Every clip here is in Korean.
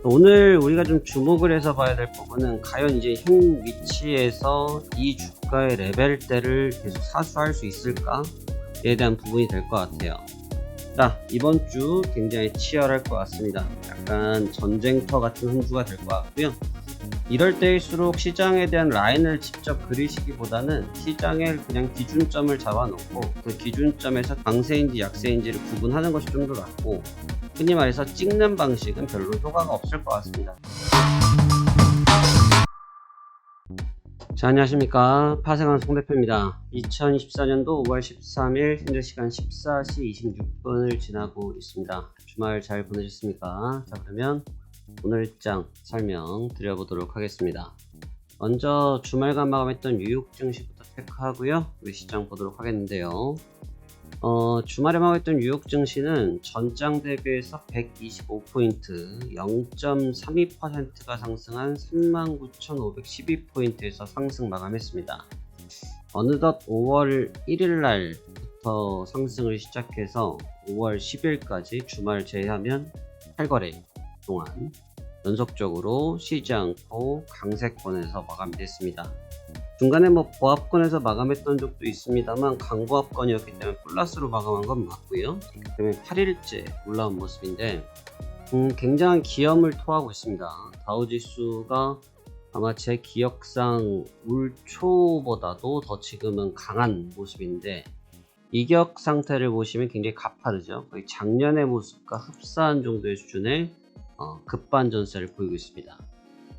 오늘 우리가 좀 주목을 해서 봐야 될 부분은 과연 이제 현 위치에서 이 주가의 레벨대를 계속 사수할 수 있을까에 대한 부분이 될 것 같아요. 자, 이번 주 굉장히 치열할 것 같습니다. 약간 전쟁터 같은 한 주가 될 것 같고요. 이럴 때일수록 시장에 대한 라인을 직접 그리시기보다는 시장에 그냥 기준점을 잡아놓고 그 기준점에서 강세인지 약세인지를 구분하는 것이 좀 더 낫고, 흔히 말해서 찍는 방식은 별로 효과가 없을 것 같습니다. 자, 안녕하십니까. 파생한 송대표입니다. 2024년도 5월 13일 현재 시간 14시 26분을 지나고 있습니다. 주말 잘 보내셨습니까? 자, 그러면 오늘 일정 설명 드려보도록 하겠습니다. 먼저 주말간 마감했던 뉴욕 증시부터 체크하고요. 우리 시장 보도록 하겠는데요. 주말에 마감했던 뉴욕 증시는 전장 대비해서 125포인트 0.32%가 상승한 39,512포인트에서 상승 마감했습니다. 어느덧 5월 1일 날부터 상승을 시작해서 5월 10일까지 주말 제외하면 8거래 동안 연속적으로 쉬지 않고 강세권에서 마감됐습니다. 중간에 보합권에서 마감했던 적도 있습니다만 강보합권이었기 때문에 플러스로 마감한 건 맞고요. 그렇기 때문에 8일째 올라온 모습인데 굉장한 기염을 토하고 있습니다. 다우지수가 아마 제 기억상 올 초보다도 더 지금은 강한 모습인데, 이격 상태를 보시면 굉장히 가파르죠. 거의 작년의 모습과 흡사한 정도의 수준의 급반 전세를 보이고 있습니다.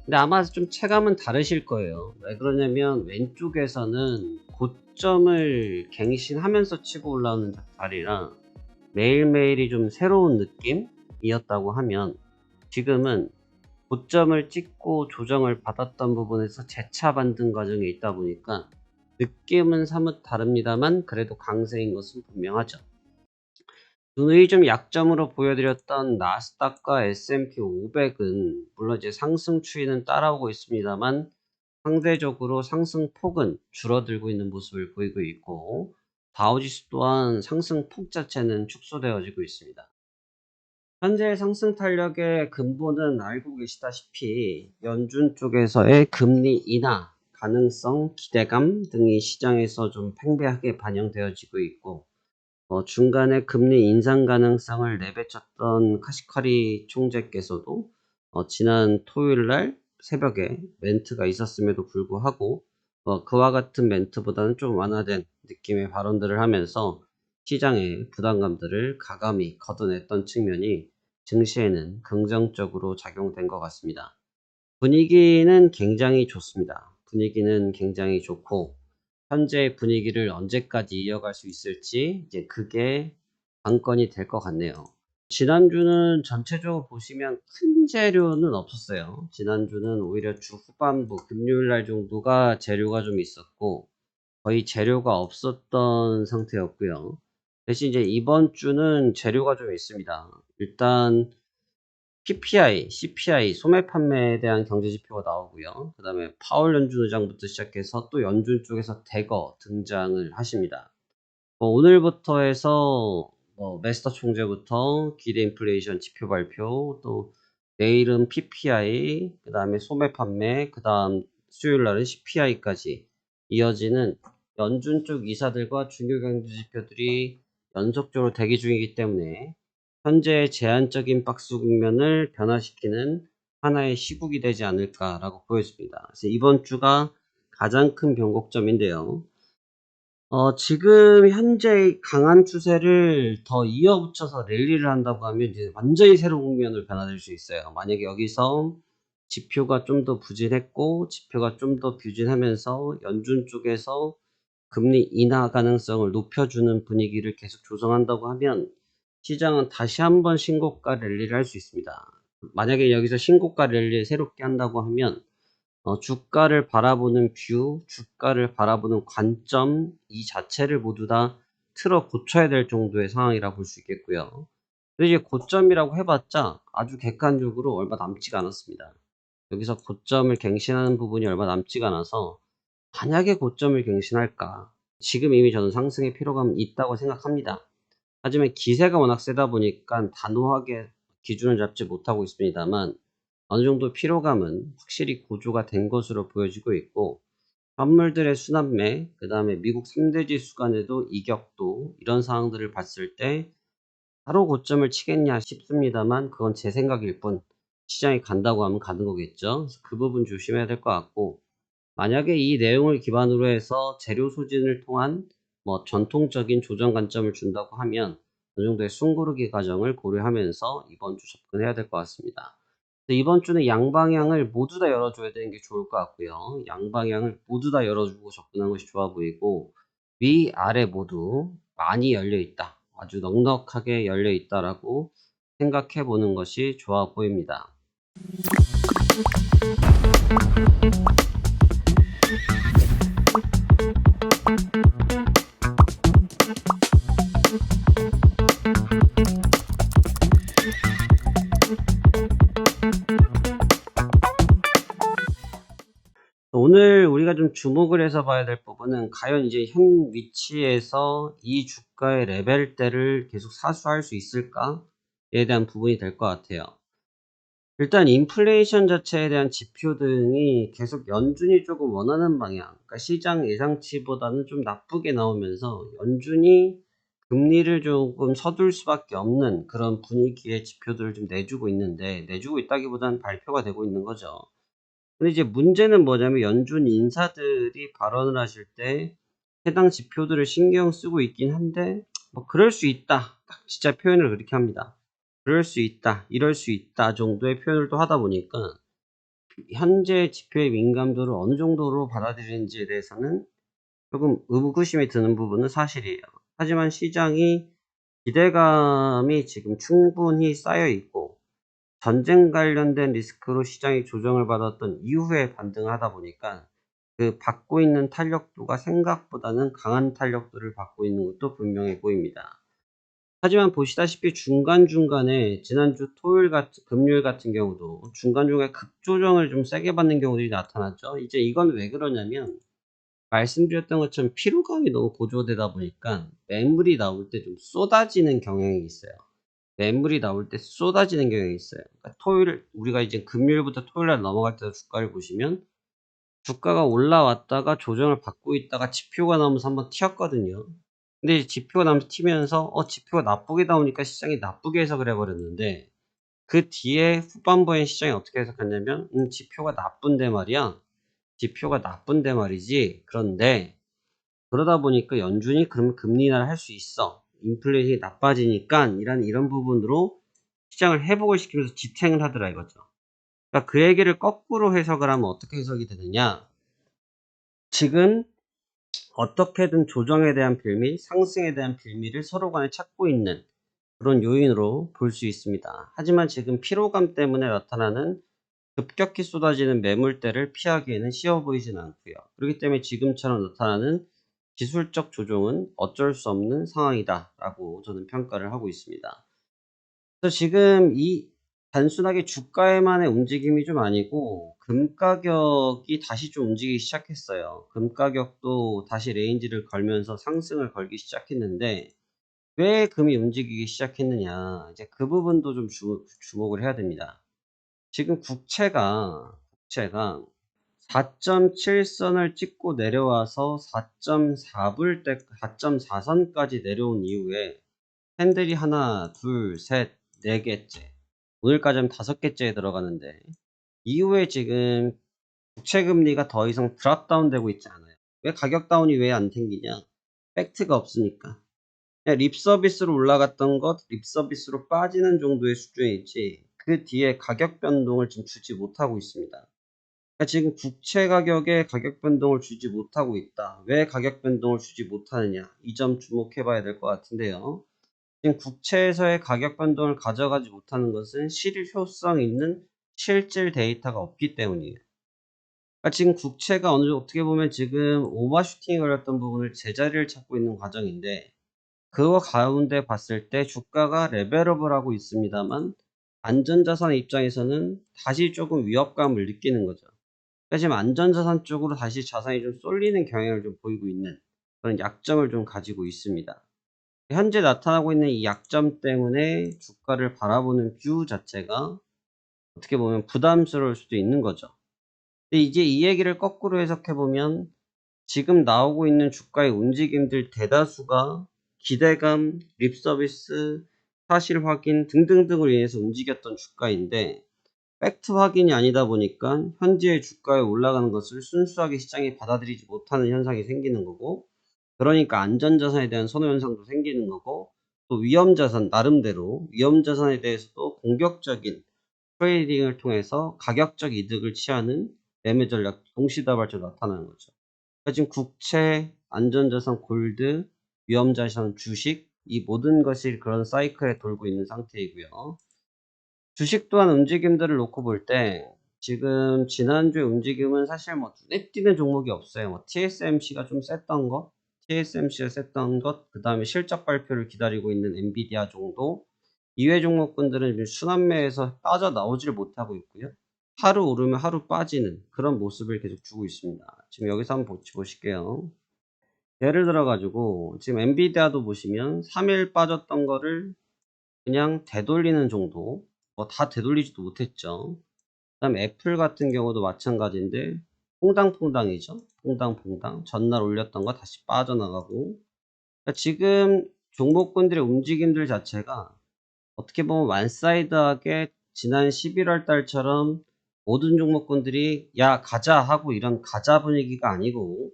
근데 아마 좀 체감은 다르실 거예요. 왜 그러냐면 왼쪽에서는 고점을 갱신하면서 치고 올라오는 자리라 매일매일이 좀 새로운 느낌이었다고 하면, 지금은 고점을 찍고 조정을 받았던 부분에서 재차 반등 과정에 있다 보니까 느낌은 사뭇 다릅니다만 그래도 강세인 것은 분명하죠. 눈의 좀 약점으로 보여드렸던 나스닥과 S&P 500은 물론 이제 상승 추이는 따라오고 있습니다만 상대적으로 상승폭은 줄어들고 있는 모습을 보이고 있고, 다우지수 또한 상승폭 자체는 축소되어지고 있습니다. 현재 상승 탄력의 근본은 알고 계시다시피 연준 쪽에서의 금리 인하 가능성, 기대감 등이 시장에서 좀 팽배하게 반영되어지고 있고, 중간에 금리 인상 가능성을 내비쳤던 카시카리 총재께서도 지난 토요일날 새벽에 멘트가 있었음에도 불구하고 그와 같은 멘트보다는 좀 완화된 느낌의 발언들을 하면서 시장의 부담감들을 가감히 걷어냈던 측면이 증시에는 긍정적으로 작용된 것 같습니다. 분위기는 굉장히 좋습니다. 분위기는 굉장히 좋고, 현재 분위기를 언제까지 이어갈 수 있을지 이제 그게 관건이 될 것 같네요. 지난주는 전체적으로 보시면 큰 재료는 없었어요. 지난주는 오히려 주 후반부 금요일 날 정도가 재료가 좀 있었고 거의 재료가 없었던 상태였고요. 대신 이제 이번 주는 재료가 좀 있습니다. 일단 PPI, CPI, 소매 판매에 대한 경제 지표가 나오고요. 그 다음에 파월 연준 의장부터 시작해서 또 연준 쪽에서 대거 등장을 하십니다. 오늘부터 해서 메스터 총재부터 기대 인플레이션 지표 발표, 또 내일은 PPI, 그 다음에 소매 판매, 그 다음 수요일 날은 CPI까지 이어지는 연준 쪽 이사들과 중요 경제 지표들이 연속적으로 대기 중이기 때문에 현재의 제한적인 박스 국면을 변화시키는 하나의 시국이 되지 않을까라고 보여집니다. 그래서 이번 주가 가장 큰 변곡점인데요. 지금 현재 강한 추세를 더 이어붙여서 랠리를 한다고 하면 이제 완전히 새로운 국면으로 변화될 수 있어요. 만약에 여기서 지표가 좀 더 부진했고 지표가 좀 더 부진하면서 연준 쪽에서 금리 인하 가능성을 높여주는 분위기를 계속 조성한다고 하면 시장은 다시 한번 신고가 랠리를 할 수 있습니다. 만약에 여기서 신고가 랠리를 새롭게 한다고 하면 주가를 바라보는 뷰, 주가를 바라보는 관점 이 자체를 모두 다 틀어 고쳐야 될 정도의 상황이라 볼 수 있겠고요. 근데 이제 고점이라고 해봤자 아주 객관적으로 얼마 남지가 않았습니다. 여기서 고점을 갱신하는 부분이 얼마 남지가 않아서 만약에 고점을 갱신할까? 지금 이미 저는 상승의 피로감이 있다고 생각합니다. 하지만 기세가 워낙 세다 보니까 단호하게 기준을 잡지 못하고 있습니다만 어느 정도 피로감은 확실히 고조가 된 것으로 보여지고 있고, 환물들의 순환매, 그 다음에 미국 3대 지수 간에도 이격도, 이런 상황들을 봤을 때 바로 고점을 치겠냐 싶습니다만, 그건 제 생각일 뿐, 시장이 간다고 하면 가는 거겠죠. 그래서 그 부분 조심해야 될 것 같고, 만약에 이 내용을 기반으로 해서 재료 소진을 통한 뭐 전통적인 조정 관점을 준다고 하면 어느 정도의 숨고르기 과정을 고려하면서 이번 주 접근해야 될 것 같습니다. 이번 주는 양방향을 모두 다 열어줘야 되는 게 좋을 것 같고요. 양방향을 모두 다 열어주고 접근하는 것이 좋아 보이고, 위, 아래 모두 많이 열려 있다. 아주 넉넉하게 열려 있다라고 생각해 보는 것이 좋아 보입니다. 오늘 우리가 좀 주목을 해서 봐야 될 부분은 과연 이제 현 위치에서 이 주가의 레벨대를 계속 사수할 수 있을까에 대한 부분이 될 것 같아요. 일단 인플레이션 자체에 대한 지표 등이 계속 연준이 조금 원하는 방향, 그러니까 시장 예상치보다는 좀 나쁘게 나오면서 연준이 금리를 조금 서둘 수밖에 없는 그런 분위기의 지표들을 좀 내주고 있는데, 내주고 있다기보다는 발표가 되고 있는 거죠. 근데 이제 문제는 뭐냐면 연준 인사들이 발언을 하실 때 해당 지표들을 신경 쓰고 있긴 한데, 뭐 그럴 수 있다, 딱 진짜 표현을 그렇게 합니다. 그럴 수 있다, 이럴 수 있다 정도의 표현을 또 하다 보니까 현재 지표의 민감도를 어느 정도로 받아들이는지에 대해서는 조금 의구심이 드는 부분은 사실이에요. 하지만 시장이 기대감이 지금 충분히 쌓여 있고, 전쟁 관련된 리스크로 시장이 조정을 받았던 이후에 반등을 하다 보니까 그 받고 있는 탄력도가 생각보다는 강한 탄력도를 받고 있는 것도 분명해 보입니다. 하지만 보시다시피 중간중간에 지난주 금요일 같은 경우도 중간중간에 급조정을 좀 세게 받는 경우들이 나타났죠. 이제 이건 왜 그러냐면, 말씀드렸던 것처럼 피로감이 너무 고조되다 보니까 매물이 나올 때 좀 쏟아지는 경향이 있어요. 매물이 나올 때 쏟아지는 경향이 있어요. 그러니까 우리가 이제 금요일부터 토요일날 넘어갈 때 주가를 보시면 주가가 올라왔다가 조정을 받고 있다가 지표가 나오면서 한번 튀었거든요. 근데 지표가 나오면서 튀면서 지표가 나쁘게 나오니까 시장이 나쁘게 해석을 해버렸는데, 그 뒤에 후반부에 시장이 어떻게 해석했냐면, 지표가 나쁜데 말이야. 지표가 나쁜데 말이지. 그런데 그러다 보니까 연준이 그러면 금리 인하를 할 수 있어. 인플레이션이 나빠지니까 이런 부분으로 시장을 회복을 시키면서 지탱을 하더라 이거죠. 그러니까 그 얘기를 거꾸로 해석을 하면 어떻게 해석이 되느냐. 지금 어떻게든 조정에 대한 빌미, 상승에 대한 빌미를 서로 간에 찾고 있는 그런 요인으로 볼 수 있습니다. 하지만 지금 피로감 때문에 나타나는 급격히 쏟아지는 매물대를 피하기에는 쉬워 보이진 않고요. 그렇기 때문에 지금처럼 나타나는 기술적 조정은 어쩔 수 없는 상황이다라고 저는 평가를 하고 있습니다. 그래서 지금 이 단순하게 주가에만의 움직임이 좀 아니고 금 가격이 다시 좀 움직이기 시작했어요. 금 가격도 다시 레인지를 걸면서 상승을 걸기 시작했는데, 왜 금이 움직이기 시작했느냐, 이제 그 부분도 좀 주목을 해야 됩니다. 지금 국채가 4.7선을 찍고 내려와서 4.4선까지 내려온 이후에 캔들이 하나, 둘, 셋, 네 개째, 오늘까지 하면 5개째에 들어가는데, 이후에 지금 국채 금리가 더 이상 드랍다운 되고 있지 않아요. 왜 가격 다운이 왜 안 생기냐? 팩트가 없으니까. 그냥 립 서비스로 올라갔던 것, 립 서비스로 빠지는 정도의 수준이지 그 뒤에 가격 변동을 지금 주지 못하고 있습니다. 그러니까 지금 국채 가격에 가격 변동을 주지 못하고 있다. 왜 가격 변동을 주지 못하느냐? 이 점 주목해 봐야 될 것 같은데요. 지금 국채에서의 가격 변동을 가져가지 못하는 것은 실효성 있는 실질 데이터가 없기 때문이에요. 그러니까 지금 국채가 어떻게 보면 지금 오버슈팅이 걸렸던 부분을 제자리를 찾고 있는 과정인데, 그거 가운데 봤을 때 주가가 레벨업을 하고 있습니다만 안전자산 입장에서는 다시 조금 위협감을 느끼는 거죠. 그러니까 지금 안전자산 쪽으로 다시 자산이 좀 쏠리는 경향을 좀 보이고 있는 그런 약점을 좀 가지고 있습니다. 현재 나타나고 있는 이 약점 때문에 주가를 바라보는 뷰 자체가 어떻게 보면 부담스러울 수도 있는 거죠. 근데 이제 이 얘기를 거꾸로 해석해 보면 지금 나오고 있는 주가의 움직임들 대다수가 기대감, 립서비스, 사실 확인 등등등으로 인해서 움직였던 주가인데 팩트 확인이 아니다 보니까 현재의 주가에 올라가는 것을 순수하게 시장이 받아들이지 못하는 현상이 생기는 거고, 그러니까 안전자산에 대한 선호 현상도 생기는 거고, 또 위험자산, 나름대로 위험자산에 대해서도 공격적인 트레이딩을 통해서 가격적 이득을 취하는 매매 전략 동시다발적으로 나타나는 거죠. 그러니까 지금 국채, 안전자산, 골드, 위험자산, 주식, 이 모든 것이 그런 사이클에 돌고 있는 상태이고요. 주식 또한 움직임들을 놓고 볼 때 지금 지난주에 움직임은 사실 뭐 눈에 띄는 종목이 없어요. 뭐 TSMC가 좀 셌던 것, TSMC가 셌던 것, 그 다음에 실적 발표를 기다리고 있는 엔비디아 정도, 이외 종목군들은 지금 순환매에서 빠져나오지를 못하고 있고요. 하루 오르면 하루 빠지는 그런 모습을 계속 주고 있습니다. 지금 여기서 한번 보실게요. 예를 들어 가지고 지금 엔비디아도 보시면 3일 빠졌던 거를 그냥 되돌리는 정도, 뭐 다 되돌리지도 못했죠. 그다음에 애플 같은 경우도 마찬가지인데 퐁당퐁당이죠. 퐁당퐁당. 전날 올렸던 거 다시 빠져나가고. 그러니까 지금 종목군들의 움직임들 자체가 어떻게 보면 완사이드하게 지난 11월 달처럼 모든 종목군들이 야 가자 하고 이런 가자 분위기가 아니고,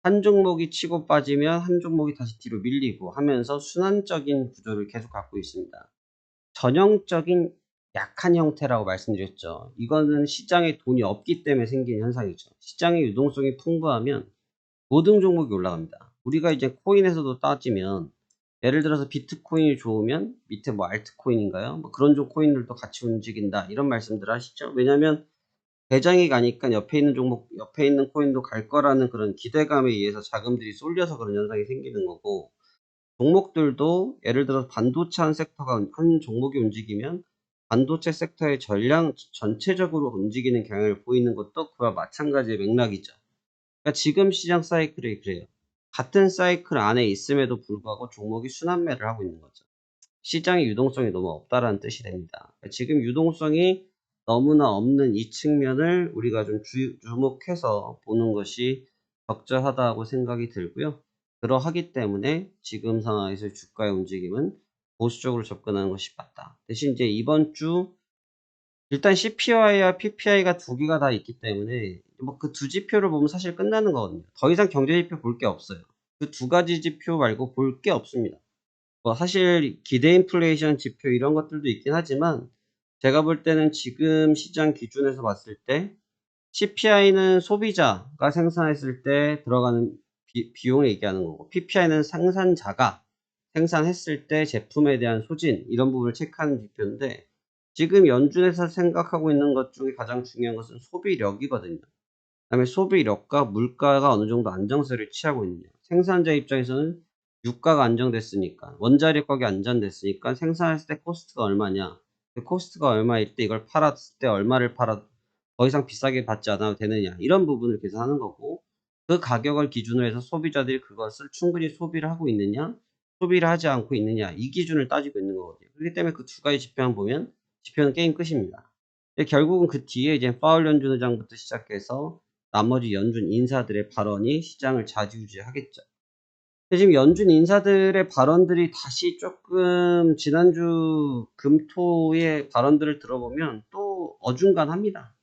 한 종목이 치고 빠지면 한 종목이 다시 뒤로 밀리고 하면서 순환적인 구조를 계속 갖고 있습니다. 전형적인 약한 형태라고 말씀드렸죠. 이거는 시장에 돈이 없기 때문에 생긴 현상이죠. 시장의 유동성이 풍부하면 모든 종목이 올라갑니다. 우리가 이제 코인에서도 따지면 예를 들어서 비트코인이 좋으면 밑에 뭐 알트코인인가요? 뭐 그런 종 코인들도 같이 움직인다, 이런 말씀들 하시죠. 왜냐하면 대장이 가니까 옆에 있는 종목, 옆에 있는 코인도 갈 거라는 그런 기대감에 의해서 자금들이 쏠려서 그런 현상이 생기는 거고, 종목들도 예를 들어서 반도체 한 섹터가 한 종목이 움직이면 반도체 섹터의 전량 전체적으로 움직이는 경향을 보이는 것도 그와 마찬가지의 맥락이죠. 그러니까 지금 시장 사이클이 그래요. 같은 사이클 안에 있음에도 불구하고 종목이 순환매를 하고 있는 거죠. 시장의 유동성이 너무 없다라는 뜻이 됩니다. 그러니까 지금 유동성이 너무나 없는 이 측면을 우리가 좀 주목해서 보는 것이 적절하다고 생각이 들고요. 그러하기 때문에 지금 상황에서 주가의 움직임은 보수적으로 접근하는 것이 맞다. 대신 이제 이번 주 일단 CPI와 PPI가 두 개가 다 있기 때문에 뭐 그 두 지표를 보면 사실 끝나는 거거든요. 더 이상 경제 지표 볼 게 없어요. 그 두 가지 지표 말고 볼 게 없습니다. 뭐 사실 기대 인플레이션 지표 이런 것들도 있긴 하지만 제가 볼 때는 지금 시장 기준에서 봤을 때 CPI는 소비자가 생산했을 때 들어가는 비용을 얘기하는 거고, PPI는 생산자가 생산했을 때 제품에 대한 소진, 이런 부분을 체크하는 지표인데, 지금 연준에서 생각하고 있는 것 중에 가장 중요한 것은 소비력이거든요. 그다음에 소비력과 물가가 어느 정도 안정세를 취하고 있느냐. 생산자 입장에서는 유가가 안정됐으니까, 원자력 가격이 안정됐으니까 생산했을 때 코스트가 얼마냐. 그 코스트가 얼마일 때 이걸 팔았을 때 얼마를 팔아 더 이상 비싸게 받지 않아도 되느냐. 이런 부분을 계산하는 거고, 그 가격을 기준으로 해서 소비자들이 그것을 충분히 소비를 하고 있느냐, 소비를 하지 않고 있느냐, 이 기준을 따지고 있는 거거든요. 그렇기 때문에 그 두 가지 지표만 보면 지표는 게임 끝입니다. 결국은 그 뒤에 이제 파월 연준 의장부터 시작해서 나머지 연준 인사들의 발언이 시장을 좌지우지하겠죠. 근데 지금 연준 인사들의 발언들이 다시 조금 지난주 금토의 발언들을 들어보면 또 어중간합니다.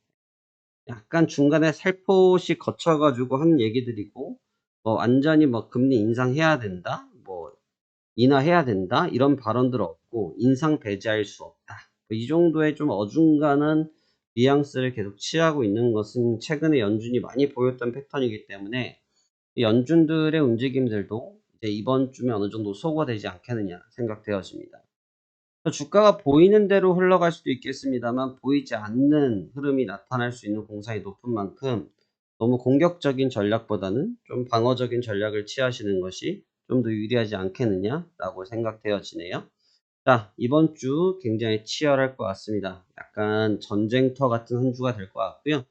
약간 중간에 살포시 거쳐가지고 한 얘기들이고, 뭐 완전히 뭐 금리 인상해야 된다, 뭐 인하해야 된다, 이런 발언들 없고 인상 배제할 수 없다. 이 정도의 좀 어중간한 뉘앙스를 계속 취하고 있는 것은 최근에 연준이 많이 보였던 패턴이기 때문에 연준들의 움직임들도 이제 이번 주면 어느 정도 소거되지 않겠느냐 생각되어집니다. 주가가 보이는 대로 흘러갈 수도 있겠습니다만 보이지 않는 흐름이 나타날 수 있는 공산이 높은 만큼 너무 공격적인 전략보다는 좀 방어적인 전략을 취하시는 것이 좀 더 유리하지 않겠느냐라고 생각되어지네요. 자, 이번 주 굉장히 치열할 것 같습니다. 약간 전쟁터 같은 한 주가 될 것 같고요.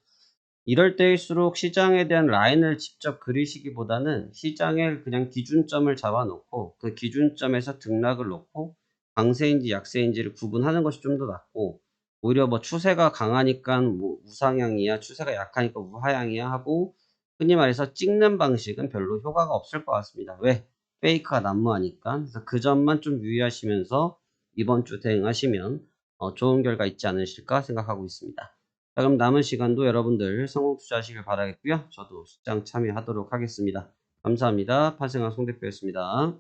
이럴 때일수록 시장에 대한 라인을 직접 그리시기보다는 시장에 그냥 기준점을 잡아놓고 그 기준점에서 등락을 놓고 강세인지 약세인지를 구분하는 것이 좀 더 낫고, 오히려 뭐 추세가 강하니까 뭐 우상향이야, 추세가 약하니까 우하향이야 하고 흔히 말해서 찍는 방식은 별로 효과가 없을 것 같습니다. 왜? 페이크가 난무하니까. 그래서 그 점만 좀 유의하시면서 이번 주 대응하시면 좋은 결과 있지 않으실까 생각하고 있습니다. 자, 그럼 남은 시간도 여러분들 성공 투자하시길 바라겠고요. 저도 시장 참여하도록 하겠습니다. 감사합니다. 판생왕 송 대표였습니다.